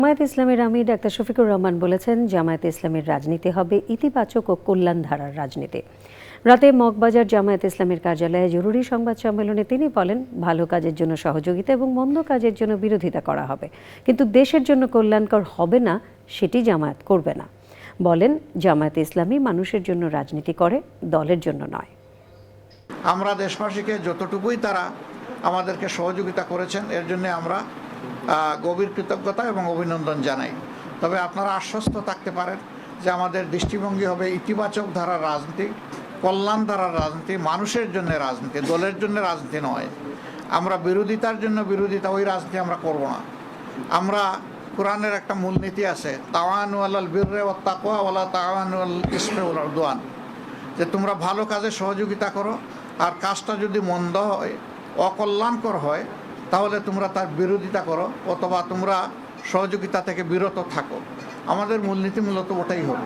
জামায়াতে ইসলামের আমির ডাক্তার শফিকুর রহমান বলেছেন, জামায়াতে ইসলামের রাজনীতি হবে ইতিবাচক ও কল্যাণ ধারার রাজনীতি। রাতে মগবাজার জামায়াতে ইসলামের কার্যালয়ে জরুরি সংবাদ সম্মেলনে তিনি বলেন, ভালো কাজের জন্য সহযোগিতা এবং মন্দ কাজের জন্য বিরোধিতা করা হবে, কিন্তু দেশের জন্য কল্যাণকর হবে না সেটি জামায়াত করবে না। বলেন, জামায়াতে ইসলামী মানুষের জন্য রাজনীতি করে, দলের জন্য নয়। আমরা দেশবাসীকে যতটুকুই তারা আমাদেরকে সহযোগিতা করেছেন এর জন্য আমরা গভীর কৃতজ্ঞতা এবং অভিনন্দন জানাই। তবে আপনারা আশ্বস্ত থাকতে পারেন যে আমাদের দৃষ্টিভঙ্গি হবে ইতিবাচক ধারার রাজনীতি, কল্যাণ ধারার রাজনীতি, মানুষের জন্য রাজনীতি, দলের জন্য রাজনীতি নয়। আমরা বিরোধিতার জন্য বিরোধিতা, ওই রাজনীতি আমরা করব না। আমরা কোরআনের একটা মূলনীতি আছে, তাওয়ানু আলাল বিররি ওয়াত তাকওয়া ওয়ালা তাওয়ানু আলাল ইসমি ওয়াল উদওয়ান, যে তোমরা ভালো কাজে সহযোগিতা করো, আর কাজটা যদি মন্দ হয়, অকল্যাণকর হয়, তাহলে তোমরা তার বিরোধিতা করো অথবা তোমরা সহযোগিতা থেকে বিরত থাকো। আমাদের মূলনীতি মূলত ওটাই হবে।